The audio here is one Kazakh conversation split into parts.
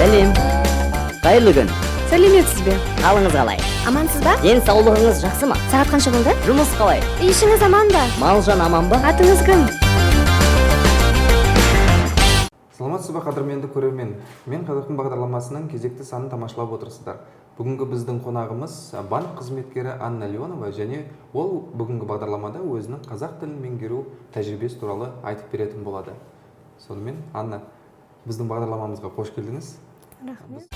Сәлем. Қайырлы күн. Сәлеметсіз бе? Қалыңыз қалай? Амансыз ба? Денсаулығыңыз жақсы ма? Сағат қанша болды? Жұмыс қалай? Ішіңіз аман ба? Малжан аман ба? Атыңыз кім? Саламатсыз ба қадірменді көрермен. Мен Қазақтың бағдарламасының кезекті санын тамашалап отырсыздар. Бүгінгі біздің қонағымыз банк қызметкері Анна Леонова, және ол бүгінгі бағдарламада өзінің қазақ тілін меңгеру тәжірибесі туралы айтып беретін болады. Сонымен, Анна, біздің бағдарламамызға қош келдіңіз. Рахмет.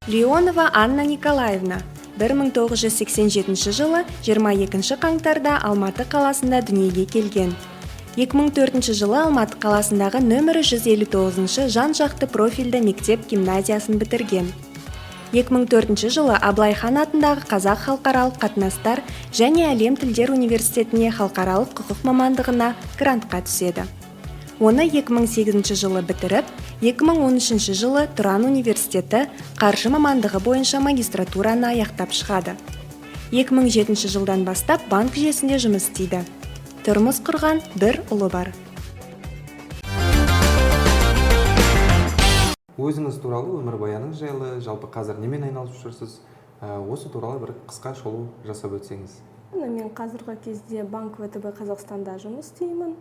Леонова Анна Николаевна 1987 жылы 22 қаңтарда Алматы қаласында дүниеге келген. 2004 жылы Алматы қаласындағы нөмірі 159 жан-жақты профильді мектеп гимназиясын бітірген. 2004 жылы Абылайхан атындағы Қазақ халықаралық қатынастар және әлем тілдер университетіне халықаралық құқық мамандығына грантқа түседі. Оны 2008 жылы бітіріп, 2013 жылы Тұран университеті қаржы мамандығы бойынша магистратураны аяқтап шығады. 2007 жылдан бастап банк жүйесінде жұмыс істейді. Тұрмыс құрған бір ұлы бар. Өзіңіз туралы, өмірбаяныңыз жайлы, жалпы қазір немен айналысып жүрсіз? Осы туралы бір қысқа шолу жасап өтсеңіз. Мен қазіргі кезде банк ВТБ Қазақстанда жұмыс істеймін.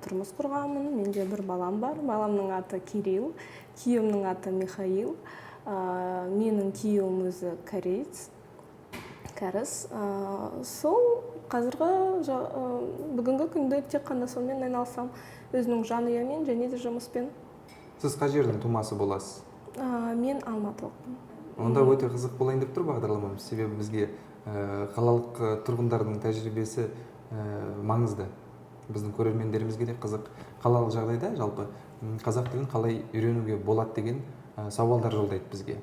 Тұрмыс құрғанмын. Менде бір балам бар. Баламның аты Кирилл, күйеуімнің аты Михаил. Менің күйеуім өзі кореец, кәріс. Сол қазіргі бүгінгі күнде тек қана сонымен айналысам, өзінің жанұямен және де жұмыспен. Сіз қай жердің тумасы боласыз? Мен алматылықпын. Онда өте қызық болайын деп тұр бағдарламамыз, себебі бізге қалалық тұрғындардың тәжірибесі маңызды. Біздің көрермендерімізге де қызық. Қалалық жағдайда жалпы қазақ тілін қалай үйренуге болады деген сауалдар жолдайды бізге.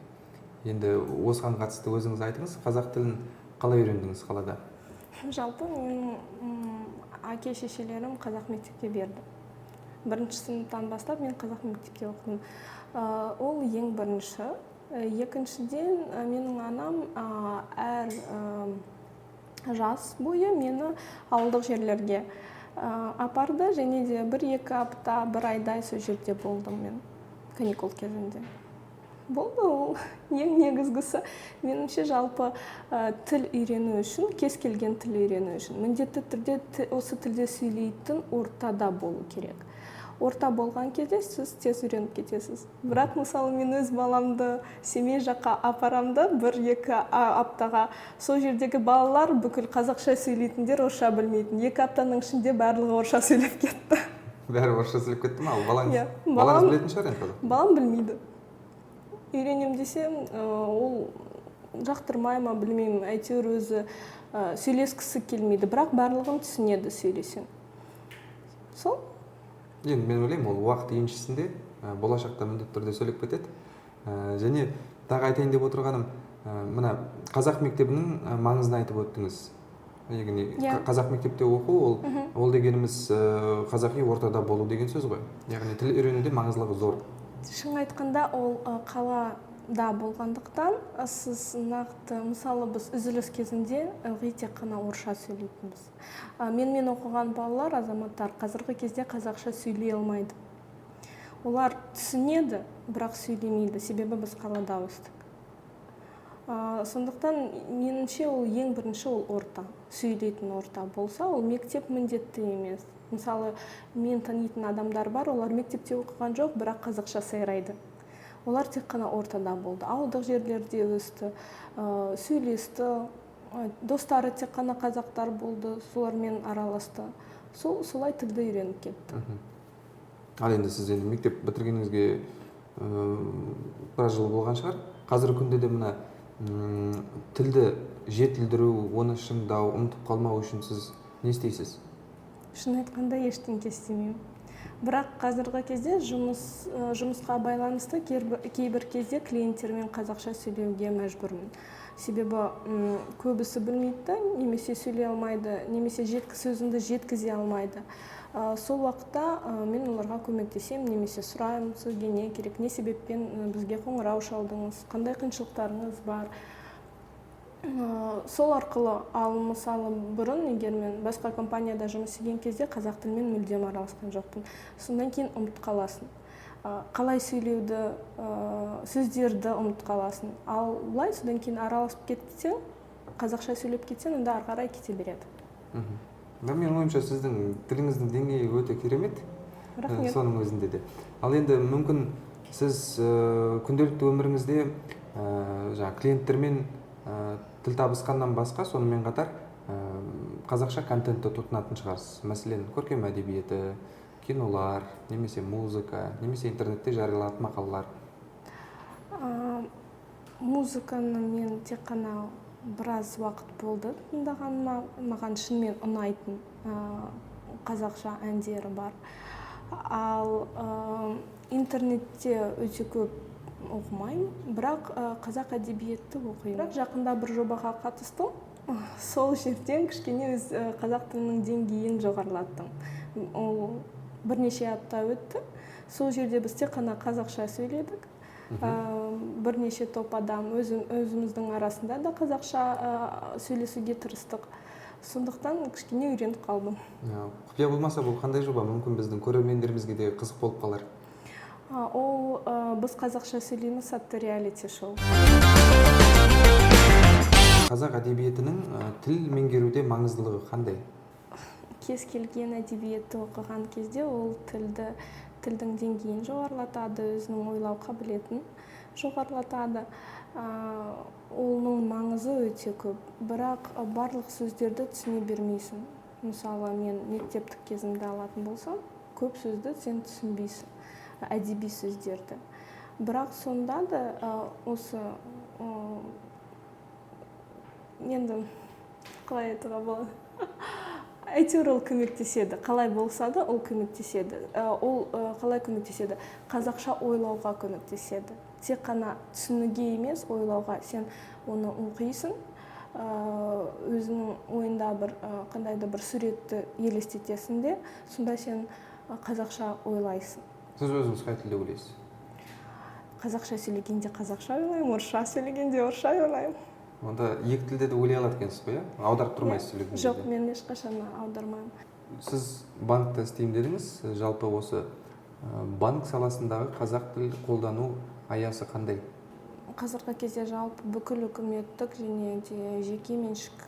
Енді осыған қатысты өзіңіз айтыңыз, қазақ тілін қалай үйрендіңіз қалада? Жалпы менің әке-шешелерім қазақ мектепке берді. Бірінші сыныптан бастап мен қазақ мектепте оқыдым. Ол ең бірінші. Екіншіден менің анам әр жас бойы мені ауылдық жерлерге апарды, және де 1-2 апта, 1 айдай сол жерде болдым мен каникул кезінде. Болды, ол ең негізгісі. Меніңше жалпы тіл үйрену үшін, кез келген тіл үйрену үшін міндетті түрде осы тілде сөйлейтін ортада болу керек. Орта болған кезде сіз тез үйреніп кетесіз. Бірақ мысалы мен өз баламды Семей жаққа апарамды 1-2 аптаға, сол жердегі балалар бүкіл қазақша сөйлейтіндер орысша білмейтін. 2 аптаның ішінде барлығы орысша сөйлеп кетті. Бәрі орысша сөйлеп кетті ма? Балаңыз білетін шығар енді? Балам білмейді. Үйренем десем, ол жақтырмай ма, білмеймін, әйтеуір өзі сөйлескісі келмейді, бірақ барлығын түсінеді сөйлесең. Сол? Енді мен ойлаймын, ол уақыт еншісінде болашақта міндетті түрде сөйлеп кетеді. Және тағы айтайын деп отырғаным, мына қазақ мектебінің маңызын айтып өттіңіз. Яғни қазақ мектепте оқу, ол дегеніміз қазақи ортада болу деген сөз ғой. Яғни тіл үйренуде маңыздылығы зор. Шын айтқанда ол қалада болғандықтан, сіз нақты, мысалы біз үзіліс кезінде ылғи тек қана орысша сөйлейтінбіз. Мен оқыған балалар, азаматтар қазіргі кезде қазақша сөйлей алмайды. Олар түсінеді, бірақ сөйлемейді, себебі біз қалада өстік. Сондықтан меніңше ол ең бірінші ол орта, сөйлейтін орта болса, ол мектеп міндетті емес. Мысалы, мен танитын адамдар бар, олар мектепте оқыған жоқ, бірақ қазақша сайрайды. Олар тек қана ортада болды. Ауылдық жерлерде өсті, сөйлесті, достары тек қана қазақтар болды, солармен араласты. Солай тілді үйреніп кетті. Ал енді сіз енді мектеп бітіргеніңізге біраз жыл болған шығар. Қазіргі күнде де мына тілді жетілдіру, оны шыңдау, ұмытып қалмау үшін сіз не істейсіз? Шын айтқанда ештеңе істемеймін. Бірақ қазіргі кезде жұмысқа байланысты кейбір кезде клиенттермен қазақша сөйлеуге мәжбүрмін. Себебі көбісі білмейді, немесе сөйлей алмайды, немесе сөзімді жеткізе алмайды. Сол уақытта мен оларға көмектесем, немесе сұраймын, сізге не керек, не себеппен бізге қоңырау шалдыңыз, қандай қиыншылықтарыңыз бар. Сол арқылы, ал мысалы бұрын егер мен басқа компанияда жұмыс істеген кезде қазақ тілімен мүлдем араласқан жоқпын. Содан кейін ұмытып қаласың. Қалай сөйлеуді, сөздерді ұмытып қаласың. Ал былай содан кейін араласып кетсең, қазақша сөйлеп кетсең, онда ары қарай кете береді. Менің ойымша сіздің тіліңіздің деңгейі өте керемет. Рахмет. Соның өзінде де. Ал енді мүмкін сіз күнделікті өміріңізде жаңа клиенттермен тіл табысқаннан басқа, сонымен қатар қазақша контентті тұтынатын шығарсыз. Мәселен, көркем әдебиеті, кинолар, немесе музыка, немесе интернетте жарияланатын мақалалар. Музыканы мен тек қана біраз уақыт болды тыңдағаныма. Маған шынымен ұнайтын қазақша әндері бар. Ал интернетте өте көп оқымаймын, бірақ қазақ әдебиетті оқимын. Бірақ жақында бір жобаға қатыстым. Сол жерден кішкене өз қазақ тілінің деңгейін жоғарылаттым. Ол бірнеше апта өтті. Сол жерде біз тек қана қазақша сөйледік. Бірнеше топ адам өзіміздің арасында да қазақша сөйлесуге тырыстық. Сондықтан кішкене үйреніп қалдым. Құпия болмаса, бұл қандай жоба? Мүмкін біздің көрермендерімізге де қызық болып қалар. Ол біз қазақша сөйлейміз атты реалити шоу. Қазақ әдебиетінің тіл меңгеруде маңыздылығы қандай? Кез келген әдебиетті оқыған кезде ол тілдің деңгейін жоғарылатады, өзінің ойлау қабілетін жоғарылатады. Оның маңызы өте көп, бірақ барлық сөздерді түсіне бермейсің. Мысалы, мен мектептік кезімде алатын болсам, көп сөзді сен түсінбейсің, әдеби сөздерді. Бірақ сонда да осы енді қалай айтуға болады? Әйтеуір ол көмектеседі. Қалай болса да ол көмектеседі. Ол қалай көмектеседі? Қазақша ойлауға көмектеседі. Тек қана түсінуге емес, ойлауға. Сен оны оқисың, өзінің ойында қандайда бір суретті елестетесің де, сонда сен қазақша ойлайсың. Сіз өзіңіз қай тілде ойлайсыз? Қазақша сөйлегенде қазақша ойлаймын, орысша сөйлегенде орысша ойлаймын. Онда екі тілде де ойлай алады екенсіз ғой, аударып тұрмайсыз сөйлеген кезде? Жоқ, мен ешқашан аудармаймын. Сіз банкта істеймін дедіңіз, жалпы осы банк саласындағы қазақ тіл қолдану аясы қандай? Қазіргі кезде жалпы бүкіл үкіметтік және де жеке меншік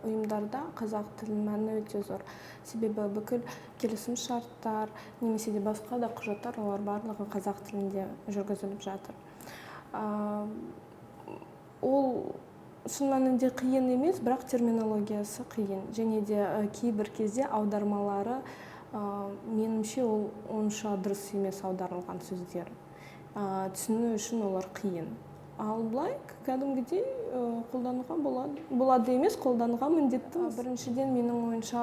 ұйымдарда қазақ тілінің мәні өте зор. Себебі бүкіл келісім шарттар, немесе де басқа да құжаттар, олар барлығы қазақ тілінде жүргізіліп жатыр. Ол шын мәнінде қиын емес, бірақ терминологиясы қиын. Және де кейбір кезде аудармалары меніңше ол онша дұрыс емес аударылған сөздер. Түсіну үшін олар қиын. Ал былай кәдімгідей қолдануға болады емес, қолдануға міндетті. Біріншіден менің ойымша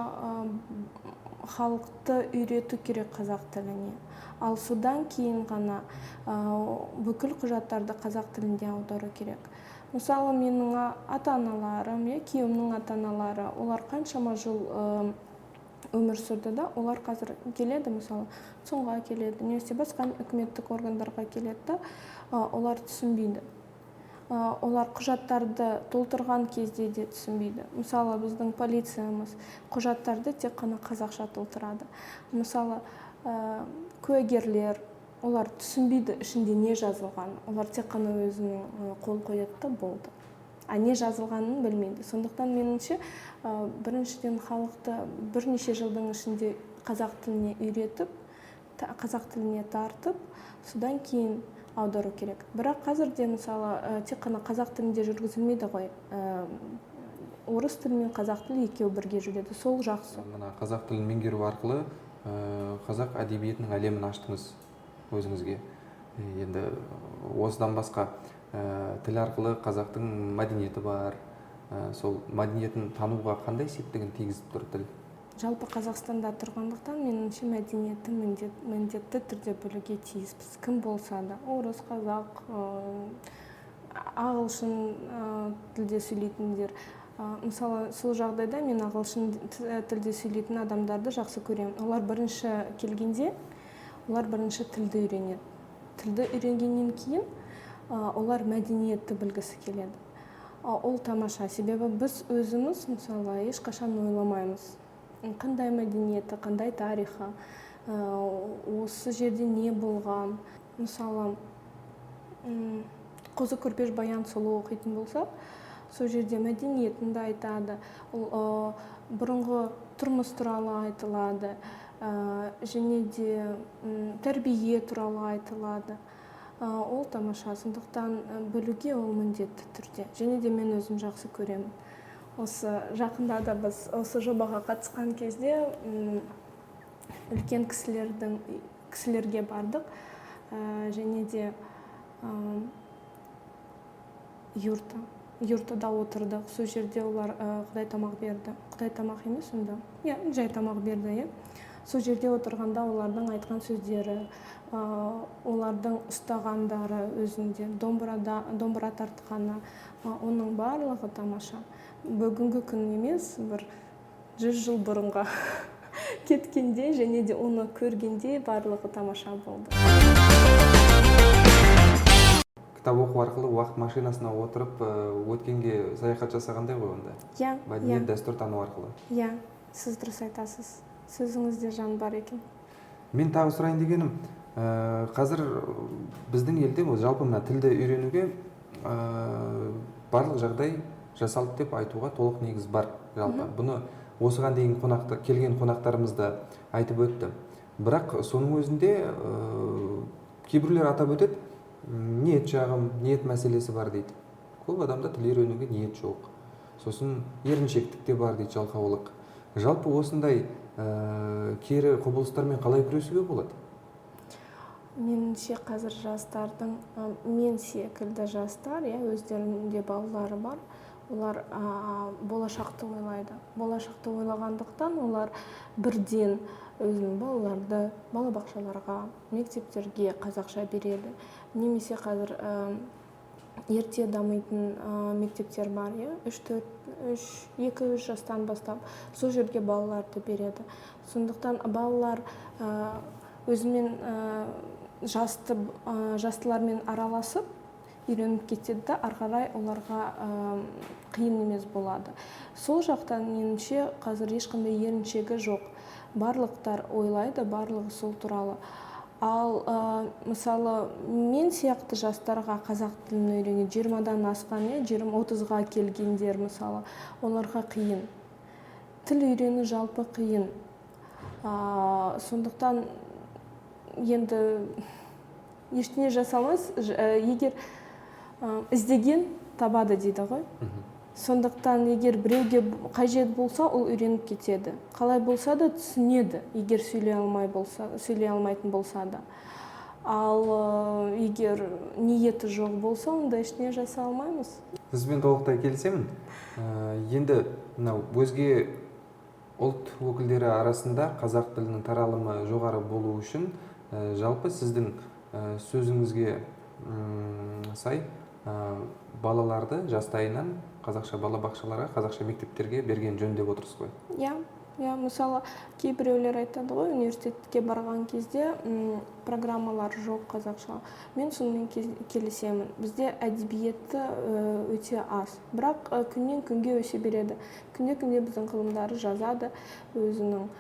халықты үйрету керек қазақ тіліне. Ал содан кейін ғана бүкіл құжаттарды қазақ тілінде аудару керек. Мысалы, менің ата-аналарым, күйеуімнің ата-аналары, олар қаншама жыл өмір сүрді да, олар қазір келеді, мысалы, ЦОМ-ға келеді, немесе басқа үкіметтік органдарға келеді, олар түсінбейді. Олар құжаттарды толтырған кезде де түсінбейді. Мысалы, біздің полициямыз құжаттарды тек қана қазақша толтырады. Мысалы, куәгерлер, олар түсінбейді ішінде не жазылған. Олар тек қана өзінің қол қояды болды. Не жазылғанын білмейді. Сондықтан меніңше біріншіден халықты бірнеше жылдың ішінде қазақ тіліне үйретіп, қазақ тіліне тартып, содан кейін аудару керек. Бірақ қазірде мысалы тек қана қазақ тілінде жүргізілмейді ғой. Орыс тілі мен қазақ тілі екеуі бірге жүреді. Сол жақсы. Мына қазақ тілін меңгеру арқылы қазақ әдебиетінің әлемін аштыңыз өзіңізге. Енді осыдан басқа тіл арқылы қазақтың мәдениеті бар. Сол мәдениетін тануға қандай септігін тигізіп тұр тіл? Жалпы Қазақстанда тұрғандықтан меніңше мәдениетті міндетті түрде білуге тиіспіз. Кім болса да, орыс, қазақ, ағылшын тілде сөйлейтіндер. Мысалы, сол жағдайда мен ағылшын тілде сөйлейтін адамдарды жақсы көремін. Олар бірінші келгенде, олар бірінші тілді үйренеді. Тілді үйренгеннен кейін олар мәдениетті білгісі келеді. Ол тамаша, себебі біз өзіміз мысалы ешқашан ойламаймыз қандай мәдениеті, қандай тарихы, осы жерде не болған. Мысалы Қозы Көрпеш Баян Сұлу оқитын болсақ, сол жерде мәдениетінде айтады, бұрынғы тұрмыс туралы айтылады, және де тәрбие туралы айтылады. Ол тамаша, сондықтан білуге ол міндетті түрде. Және де мен өзім жақсы көремін. Осы жақында да біз осы жобаға қатысқан кезде үлкен кісілерге бардық, және де юртада отырдық. Сол жерде олар Құдай тамақ берді. Құдай тамақ емес онда? Жай тамақ берді. Сол жерде отырғанда олардың айтқан сөздері, олардың ұстағандары өзінде, домбыра тартқаны, оның барлығы тамаша. Бүгінгі күн емес, бір 100 жыл бұрынға кеткенде, және де оны көргенде барлығы тамаша болды. Кітап оқу арқылы уақыт машинасына отырып, өткенге саяхат жасағандай ғой онда. Мәдениет, дәстүр тану арқылы. Сіз дұрыс айтасыз. Сөзіңізде жан бар екен. Мен тағы сұрайын дегенім, қазір біздің елде жалпы мына тілді үйренуге барлық жағдай жасалды деп айтуға толық негіз бар жалпы. Бұны осыған дейін келген қонақтарымыз да айтып өтті. Бірақ соның өзінде кейбіреулер атап өтеді, ниет жағым, ниет мәселесі бар дейді. Көп адамда тіл үйренуге ниет жоқ. Сосын еріншектік те бар дейді, жалқаулық. Жалпы осындай кері құбылыстармен қалай күресуге болады? Меніңше қазір жастардың, мен секілді жастар, өздерінде балалары бар, олар болашақты ойлайды. Болашақты ойлағандықтан олар бірден өзінің балаларды балабақшаларға, мектептерге қазақша береді. Немесе қазір ерте дамитын мектептер бар, 2-3 жастан бастап сол жерге балаларды береді. Сондықтан балалар өзімен жастылармен араласып үйреніп кетеді, ары қарай оларға қиын емес болады. Сол жақтан меніңше қазір ешқандай еріншегі жоқ. Барлықтар ойлайды, барлығы сол туралы. Ал мысалы мен сияқты жастарға қазақ тілін үйрену 20-дан асқан, 20-30-ға келгендер мысалы, оларға қиын. Тіл үйрену жалпы қиын. Сондықтан енді ештеңе жасалмас, егер іздеген табады дейді ғой. Сондықтан егер біреуге қажет болса, ол үйреніп кетеді. Қалай болса да түсінеді, егер сөйлей алмайтын болса да. Ал егер ниеті жоқ болса, онда ештеңе жасай алмаймыз. Сізбен толықтай келісемін. Енді өзге ұлт өкілдері арасында қазақ тілінің таралымы жоғары болу үшін жалпы сіздің сөзіңізге сай балаларды жастайынан қазақша балабақшаларға, қазақша мектептерге берген жөн деп отырсыз ғой? Мысалы, кейбіреулер айтады ғой, университетке барған кезде программалар жоқ қазақша. Мен сонымен келісемін. Бізде әдебиеті өте аз. Бірақ күннен күнге өсе береді. Күнде біздің ғылымдары жазады, өзінің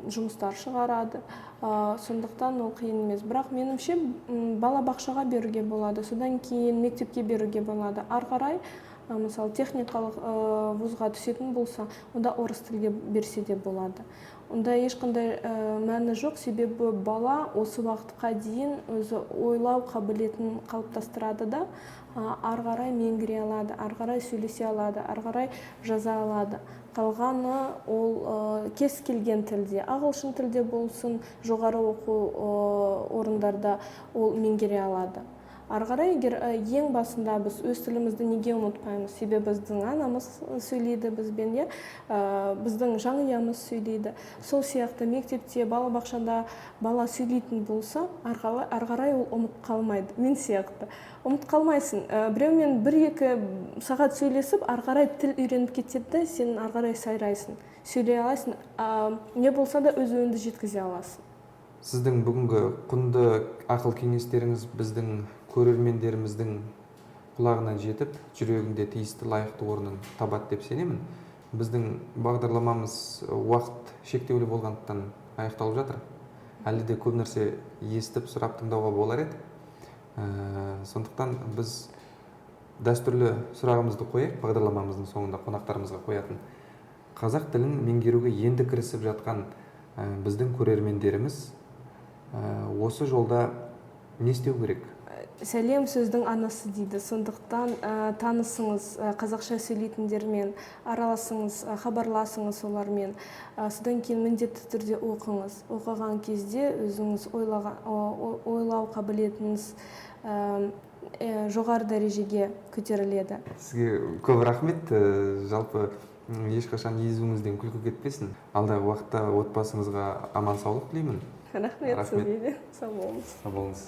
жұмыстар шығарады. Сондықтан ол қиын емес. Бірақ меніңше балабақшаға беруге болады, содан кейін мектепке беруге болады. Ары қарай мысалы техникалық вузға түсетін болса, онда орыс тілге берсе де болады. Онда ешқандай мәні жоқ, себебі бала осы уақытқа дейін өзі ойлау қабілетін қалыптастырады да, ары қарай меңгере алады, ары қарай сөйлесе алады, ары қарай жаза алады. Қалғаны ол кез келген тілде, ағылшын тілде болсын, жоғары оқу орындарда ол меңгере алады. Ары қарай, егер ең басында біз өз тілімізді неге ұмытпаймыз? Себебі біздің анамыз сөйлейді бізбен, біздің жанұямыз сөйлейді. Сол сияқты мектепте, балабақшада бала сөйлейтін болса, ары қарай ол ұмыт қалмайды. Мен сияқты. Ұмыт қалмайсың. Біреумен 1-2 сағат сөйлесіп, ары қарай тіл үйреніп кетеді, сен ары қарай сайрайсың, сөйлей аласың. Не болса да өз ойыңды жеткізе аласың. Сіздің бүгінгі құнды ақыл кеңестеріңіз біздің көрермендеріміздің құлағына жетіп, жүрегінде тиісті лайықты орнын табады деп сенемін. Біздің бағдарламамыз уақыт шектеулі болғандықтан аяқталып жатыр. Әлі де көп нәрсе естіп, сұрап тыңдауға болар еді. Сондықтан біз дәстүрлі сұрағымызды қояйық, бағдарламамыздың соңында қонақтарымызға қоятын. Қазақ тілін меңгеруге енді кірісіп жатқан біздің көрермендеріміз осы жолда не істеу керек? Сәлем сөздің анасы дейді. Сондықтан танысыңыз, қазақша сөйлейтіндермен араласыңыз, хабарласыңыз олармен. Содан кейін міндетті түрде оқыңыз. Оқыған кезде өзіңіз ойлау қабілетіңіз жоғары дәрежеге көтеріледі. Сізге көп рахмет. Жалпы ешқашан езуіңізден күлкі кетпесін. Алдағы уақытта отбасыңызға аман саулық тілеймін. Рахмет сізге де. Сау болыңыз. Сау болыңыз.